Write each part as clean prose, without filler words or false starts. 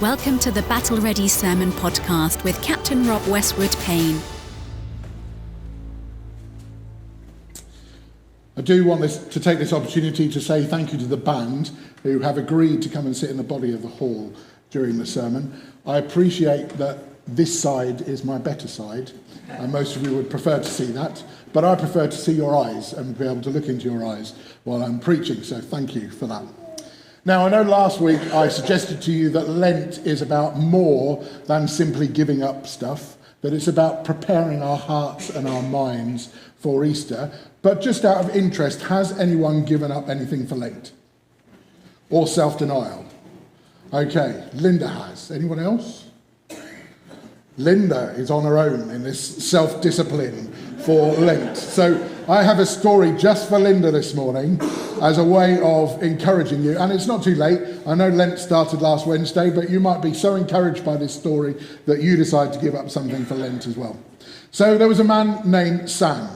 Welcome to the Battle Ready Sermon Podcast with Captain Rob Westwood-Payne. I do want to take this opportunity to say thank you to the band who have agreed to come and sit in the body of the hall during the sermon. I appreciate that this side is my better side, and most of you would prefer to see that, but I prefer to see your eyes and be able to look into your eyes while I'm preaching, so thank you for that. Now, I know last week I suggested to you that Lent is about more than simply giving up stuff, that it's about preparing our hearts and our minds for Easter. But just out of interest, has anyone given up anything for Lent? Or self-denial? Okay, Linda has. Anyone else? Linda is on her own in this self-discipline for Lent. So I have a story just for Linda this morning as a way of encouraging you. And it's not too late. I know Lent started last Wednesday, but you might be so encouraged by this story that you decide to give up something for Lent as well. So there was a man named Sam.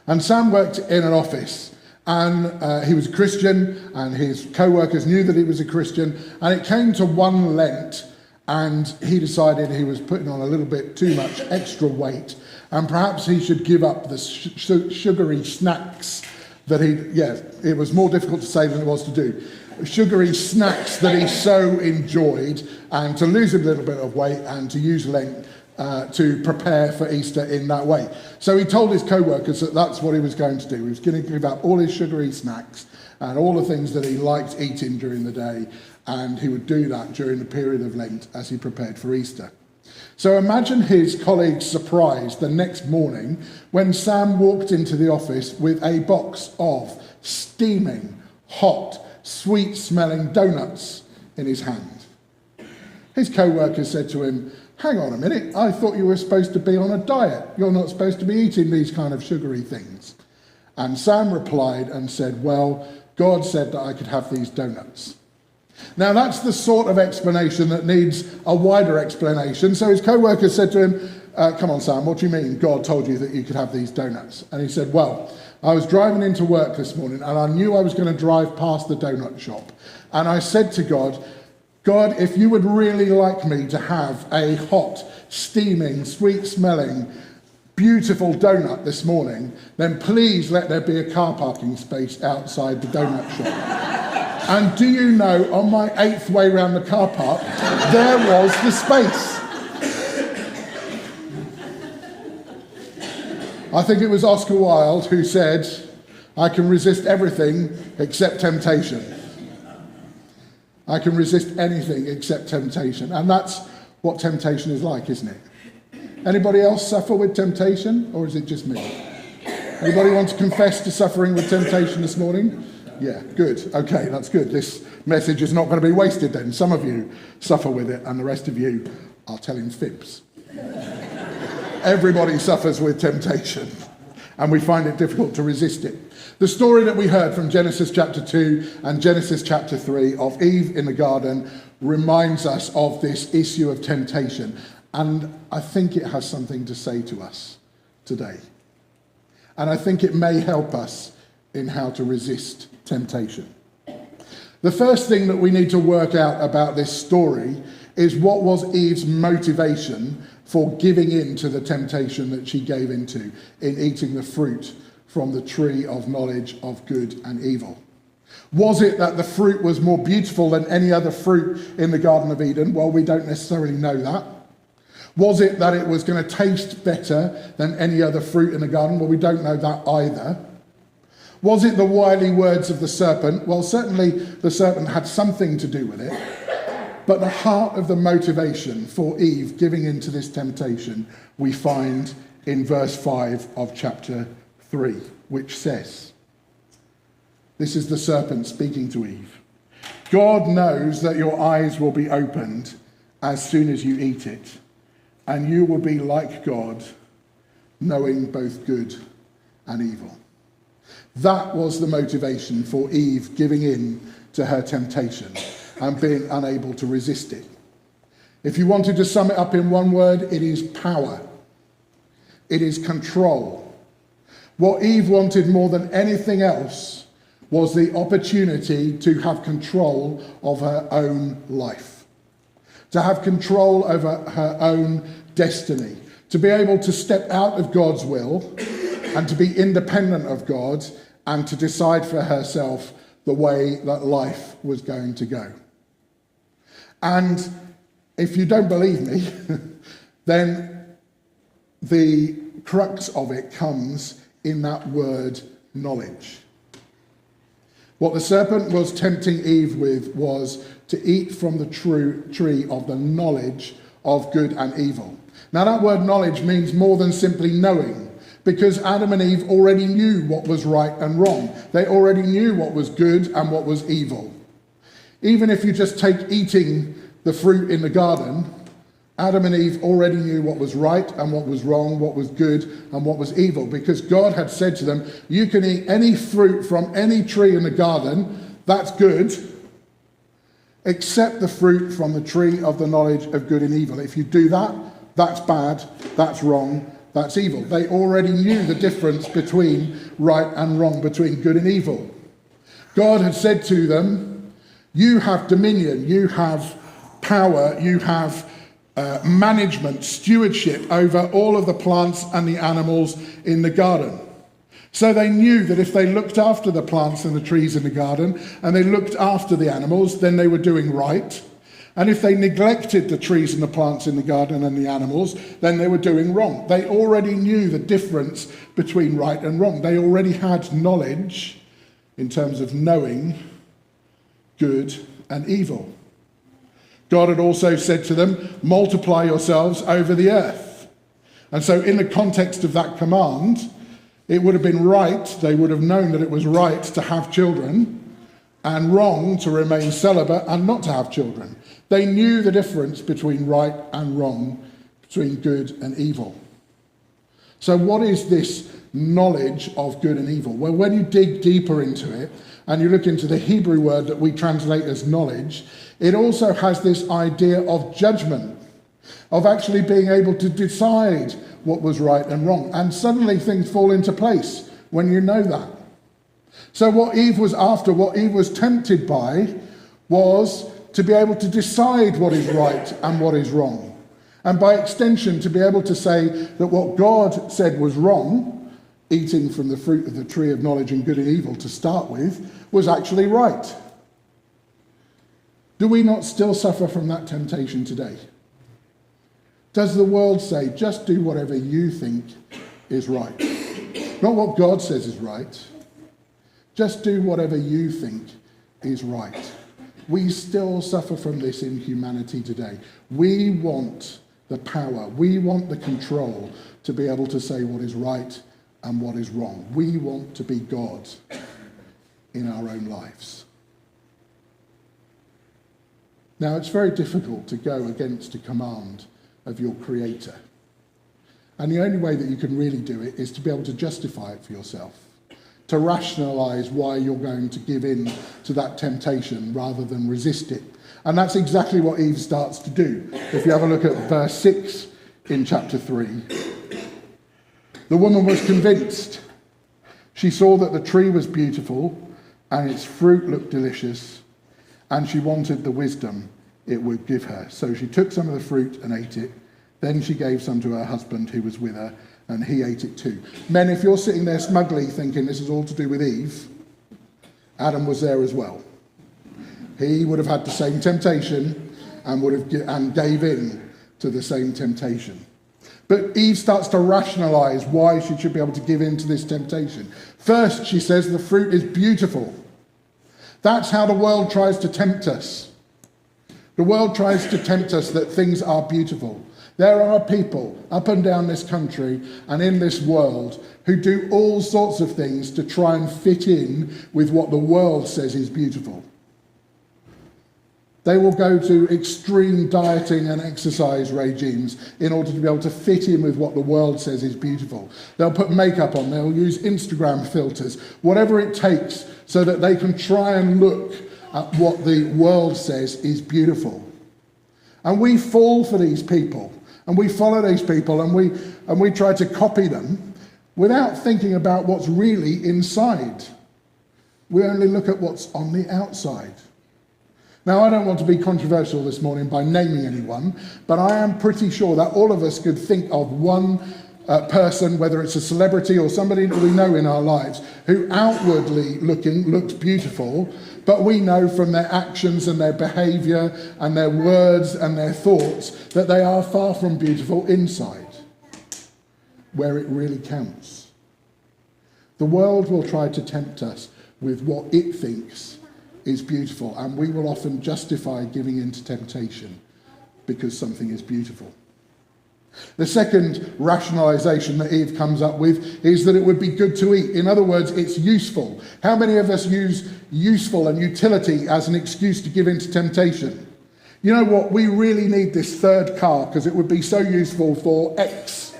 And Sam worked in an office. And he was a Christian, and his co-workers knew that he was a Christian. And it came to one Lent, and he decided he was putting on a little bit too much extra weight, and perhaps he should give up the sugary snacks that it was more difficult to say than it was to do. Sugary snacks that he so enjoyed, and to lose a little bit of weight and to use Lent to prepare for Easter in that way. So he told his co-workers that that's what he was going to do. He was going to give up all his sugary snacks and all the things that he liked eating during the day, and he would do that during the period of Lent as he prepared for Easter. So imagine his colleagues' surprise the next morning when Sam walked into the office with a box of steaming, hot, sweet-smelling donuts in his hand. His co-workers said to him, "Hang on a minute, I thought you were supposed to be on a diet. You're not supposed to be eating these kind of sugary things." And Sam replied and said, "Well, God said that I could have these donuts." Now that's the sort of explanation that needs a wider explanation. So his co-workers said to him, "Come on, Sam, what do you mean God told you that you could have these donuts?" And he said, "Well, I was driving into work this morning and I knew I was going to drive past the donut shop. And I said to God, if you would really like me to have a hot, steaming, sweet-smelling, beautiful donut this morning, then please let there be a car parking space outside the donut shop." And do you know, on my 8th way round the car park, there was the space. I think it was Oscar Wilde who said, "I can resist everything except temptation." I can resist anything except temptation. And that's what temptation is like, isn't it? Anybody else suffer with temptation, or is it just me? Anybody want to confess to suffering with temptation this morning? Yeah, good. Okay, that's good. This message is not going to be wasted then. Some of you suffer with it, and the rest of you are telling fibs. Everybody suffers with temptation, and we find it difficult to resist it. The story that we heard from Genesis chapter 2 and Genesis chapter 3 of Eve in the garden reminds us of this issue of temptation. And I think it has something to say to us today. And I think it may help us in how to resist temptation. The first thing that we need to work out about this story is what was Eve's motivation for giving in to the temptation that she gave into in eating the fruit from the tree of knowledge of good and evil. Was it that the fruit was more beautiful than any other fruit in the Garden of Eden? Well, we don't necessarily know that. Was it that it was going to taste better than any other fruit in the garden? Well, we don't know that either. Was it the wily words of the serpent? Well, certainly the serpent had something to do with it. But the heart of the motivation for Eve giving into this temptation we find in verse 5 of chapter 3, which says, this is the serpent speaking to Eve. "God knows that your eyes will be opened as soon as you eat it, and you will be like God, knowing both good and evil." That was the motivation for Eve giving in to her temptation and being unable to resist it. If you wanted to sum it up in one word, it is power. It is control. What Eve wanted more than anything else was the opportunity to have control of her own life. to have control over her own destiny, to be able to step out of God's will and to be independent of God and to decide for herself the way that life was going to go. And if you don't believe me, then the crux of it comes in that word knowledge. What the serpent was tempting Eve with was to eat from the true tree of the knowledge of good and evil. Now that word knowledge means more than simply knowing, because Adam and Eve already knew what was right and wrong. They already knew what was good and what was evil. Even if you just take eating the fruit in the garden, Adam and Eve already knew what was right and what was wrong, what was good and what was evil, because God had said to them, you can eat any fruit from any tree in the garden, that's good, except the fruit from the tree of the knowledge of good and evil. If you do that, that's bad, that's wrong, that's evil. They already knew the difference between right and wrong, between good and evil. God had said to them, you have dominion, you have power, you have management, stewardship over all of the plants and the animals in the garden. So they knew that if they looked after the plants and the trees in the garden and they looked after the animals, then they were doing right. And if they neglected the trees and the plants in the garden and the animals, then they were doing wrong. They already knew the difference between right and wrong. They already had knowledge in terms of knowing good and evil. God had also said to them, multiply yourselves over the earth. And so in the context of that command, it would have been right, they would have known that it was right to have children and wrong to remain celibate and not to have children. They knew the difference between right and wrong, between good and evil. So what is this knowledge of good and evil? Well, when you dig deeper into it and you look into the Hebrew word that we translate as knowledge, it also has this idea of judgment, of actually being able to decide what was right and wrong. And suddenly things fall into place when you know that. So what Eve was after, what Eve was tempted by, was to be able to decide what is right and what is wrong. And by extension, to be able to say that what God said was wrong, eating from the fruit of the tree of knowledge and good and evil to start with, was actually right. Do we not still suffer from that temptation today? Does the world say, just do whatever you think is right? Not what God says is right. Just do whatever you think is right. We still suffer from this in humanity today. We want the power, we want the control to be able to say what is right and what is wrong. We want to be God in our own lives. Now, it's very difficult to go against a command of your Creator. And the only way that you can really do it is to be able to justify it for yourself, to rationalise why you're going to give in to that temptation rather than resist it. And that's exactly what Eve starts to do. If you have a look at verse 6 in chapter 3, the woman was convinced. She saw that the tree was beautiful and its fruit looked delicious, and she wanted the wisdom it would give her. So she took some of the fruit and ate it. Then she gave some to her husband who was with her, and he ate it too. Men, if you're sitting there smugly thinking this is all to do with Eve, Adam was there as well. He would have had the same temptation and gave in to the same temptation. But Eve starts to rationalise why she should be able to give in to this temptation. First, she says the fruit is beautiful. That's how the world tries to tempt us. The world tries to tempt us that things are beautiful. There are people up and down this country and in this world who do all sorts of things to try and fit in with what the world says is beautiful. They will go to extreme dieting and exercise regimes in order to be able to fit in with what the world says is beautiful. They'll put makeup on, they'll use Instagram filters, whatever it takes so that they can try and look at what the world says is beautiful. And we fall for these people, and we follow these people, and we try to copy them without thinking about what's really inside. We only look at what's on the outside. Now, I don't want to be controversial this morning by naming anyone, but I am pretty sure that all of us could think of one person, whether it's a celebrity or somebody that we know in our lives, who outwardly looking looks beautiful, but we know from their actions and their behaviour and their words and their thoughts that they are far from beautiful inside, where it really counts. The world will try to tempt us with what it thinks is beautiful, and we will often justify giving in to temptation because something is beautiful. The second rationalisation that Eve comes up with is that it would be good to eat. In other words, it's useful. How many of us use useful and utility as an excuse to give in to temptation? You know what? We really need this third car because it would be so useful for X.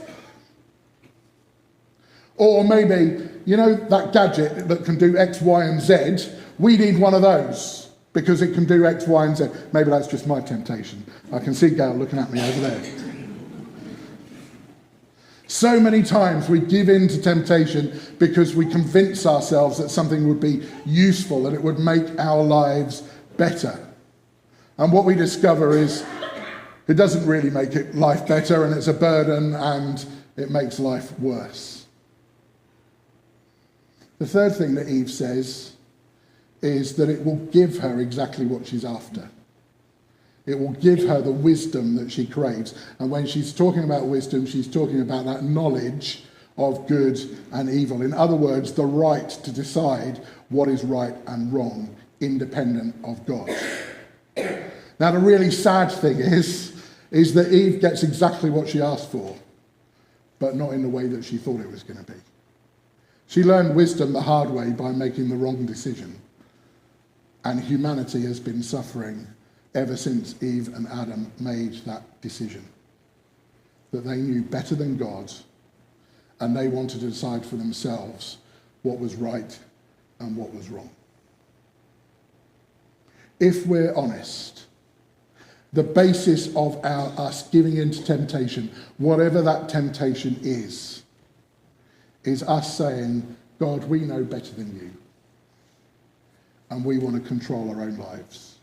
Or maybe, you know, that gadget that can do X, Y, and Z, we need one of those because it can do X, Y, and Z. Maybe that's just my temptation. I can see Gail looking at me over there. So many times we give in to temptation because we convince ourselves that something would be useful and it would make our lives better. And what we discover is it doesn't really make life better, and it's a burden, and it makes life worse. The third thing that Eve says is that it will give her exactly what she's after. It will give her the wisdom that she craves. And when she's talking about wisdom, she's talking about that knowledge of good and evil. In other words, the right to decide what is right and wrong, independent of God. Now, the really sad thing is that Eve gets exactly what she asked for, but not in the way that she thought it was going to be. She learned wisdom the hard way by making the wrong decision. And humanity has been suffering ever since Eve and Adam made that decision. That they knew better than God, and they wanted to decide for themselves what was right and what was wrong. If we're honest, the basis of us giving into temptation, whatever that temptation is us saying, God, we know better than you. And we want to control our own lives.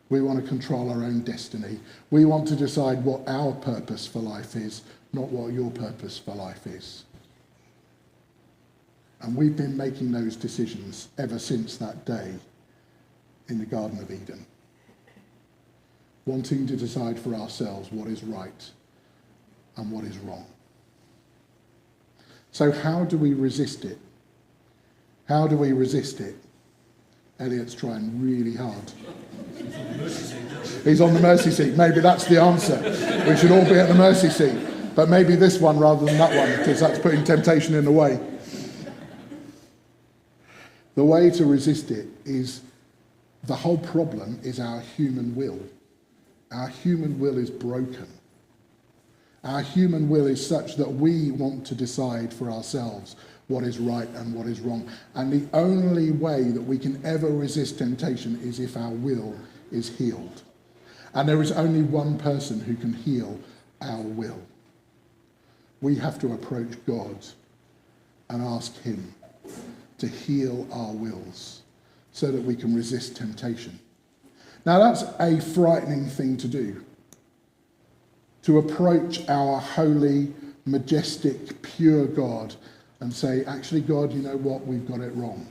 We want to control our own destiny. We want to decide what our purpose for life is, not what your purpose for life is. And we've been making those decisions ever since that day in the Garden of Eden. Wanting to decide for ourselves what is right and what is wrong. So how do we resist it? How do we resist it? Elliot's trying really hard. He's on the mercy seat. Maybe that's the answer. We should all be at the mercy seat. But maybe this one rather than that one, because that's putting temptation in the way. The way to resist it is, the whole problem is our human will. Our human will is broken. Our human will is such that we want to decide for ourselves what is right and what is wrong. And the only way that we can ever resist temptation is if our will is healed. And there is only one person who can heal our will. We have to approach God and ask him to heal our wills so that we can resist temptation. Now that's a frightening thing to do. To approach our holy, majestic, pure God and say, actually, God, you know what? We've got it wrong.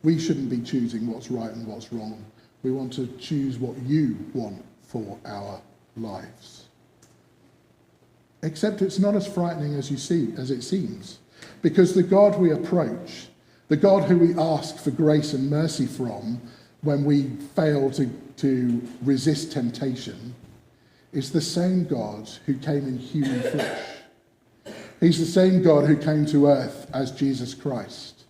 We shouldn't be choosing what's right and what's wrong. We want to choose what you want for our lives. Except it's not as frightening as it seems. Because the God we approach, the God who we ask for grace and mercy from when we fail to resist temptation, is the same God who came in human flesh. He's the same God who came to earth as Jesus Christ.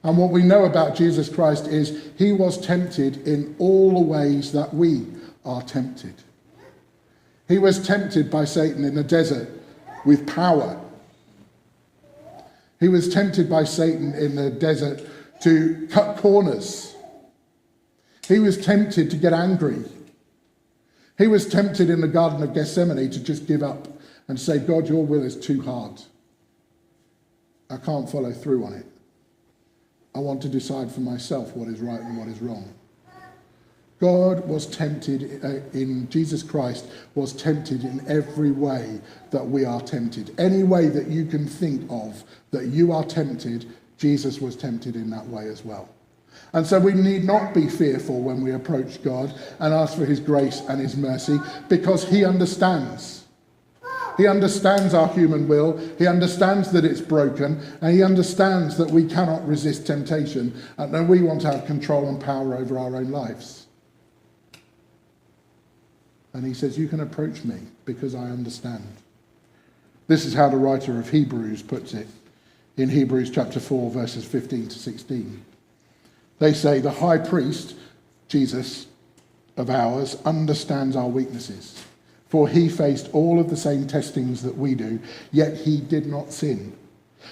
And what we know about Jesus Christ is he was tempted in all the ways that we are tempted. He was tempted by Satan in the desert with power. He was tempted by Satan in the desert to cut corners. He was tempted to get angry. He was tempted in the Garden of Gethsemane to just give up and say, God, your will is too hard. I can't follow through on it. I want to decide for myself what is right and what is wrong. God was tempted in Jesus Christ, was tempted in every way that we are tempted. Any way that you can think of that you are tempted, Jesus was tempted in that way as well. And so we need not be fearful when we approach God and ask for his grace and his mercy, because he understands. He understands our human will. He understands that it's broken, and he understands that we cannot resist temptation and that we want to have control and power over our own lives. And he says, you can approach me because I understand. This is how the writer of Hebrews puts it in Hebrews chapter 4, verses 15 to 16. They say, the high priest, Jesus, of ours, understands our weaknesses. For he faced all of the same testings that we do, yet he did not sin.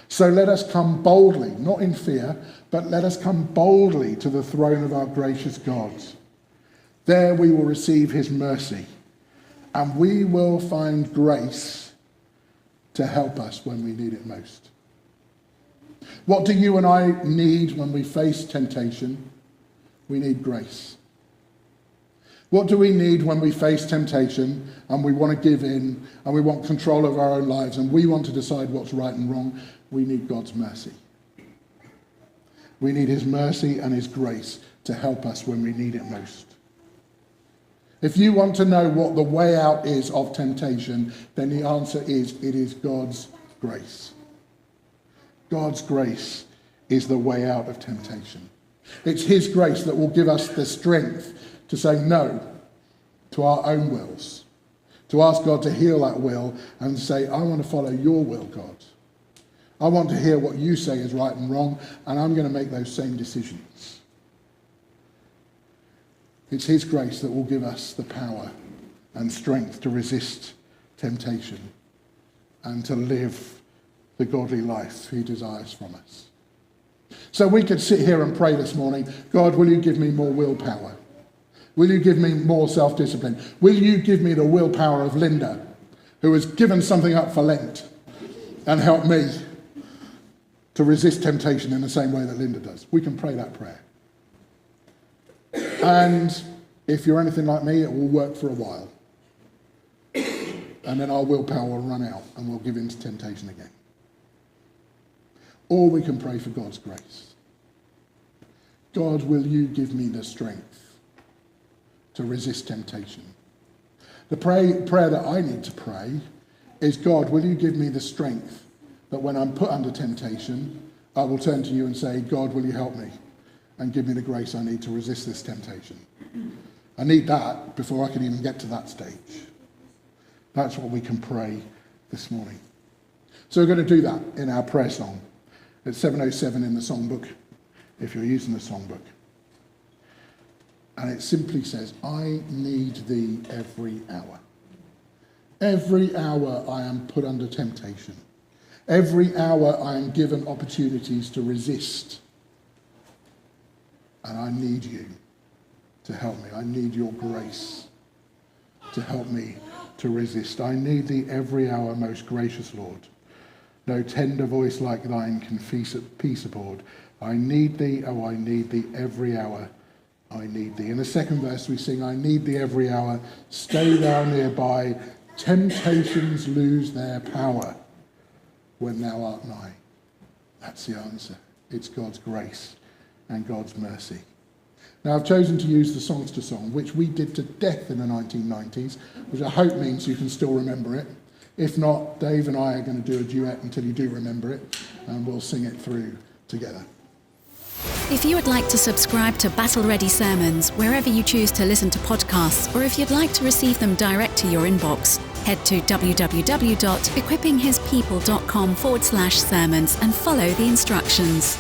So let us come boldly, not in fear, but let us come boldly to the throne of our gracious God. There we will receive his mercy, and we will find grace to help us when we need it most. What do you and I need when we face temptation? We need grace. What do we need when we face temptation and we want to give in and we want control of our own lives and we want to decide what's right and wrong? We need God's mercy. We need his mercy and his grace to help us when we need it most. If you want to know what the way out is of temptation, then the answer is it is God's grace. God's grace is the way out of temptation. It's his grace that will give us the strength to say no to our own wills, to ask God to heal that will and say, I want to follow your will, God. I want to hear what you say is right and wrong, and I'm going to make those same decisions. It's his grace that will give us the power and strength to resist temptation and to live the godly life he desires from us. So we could sit here and pray this morning, God, will you give me more willpower? Will you give me more self-discipline? Will you give me the willpower of Linda, who has given something up for Lent, and help me to resist temptation in the same way that Linda does? We can pray that prayer. And if you're anything like me, it will work for a while. And then our willpower will run out and we'll give in to temptation again. Or we can pray for God's grace. God, will you give me the strength to resist temptation? The prayer that I need to pray is, God, will you give me the strength that when I'm put under temptation, I will turn to you and say, God, will you help me and give me the grace I need to resist this temptation? I need that before I can even get to that stage. That's what we can pray this morning. So we're going to do that in our prayer song. It's 707 in the songbook, if you're using the songbook. And it simply says, I need thee every hour. Every hour I am put under temptation. Every hour I am given opportunities to resist. And I need you to help me. I need your grace to help me to resist. I need thee every hour, most gracious Lord. No tender voice like thine can peace aboard. I need thee, oh, I need thee every hour. I need thee. In the second verse we sing, I need thee every hour. Stay thou nearby. Temptations lose their power when thou art nigh. That's the answer. It's God's grace and God's mercy. Now, I've chosen to use the Songs to Song, which we did to death in the 1990s, which I hope means you can still remember it. If not, Dave and I are going to do a duet until you do remember it, and we'll sing it through together. If you would like to subscribe to Battle Ready Sermons wherever you choose to listen to podcasts, or if you'd like to receive them direct to your inbox, head to www.equippinghispeople.com/sermons and follow the instructions.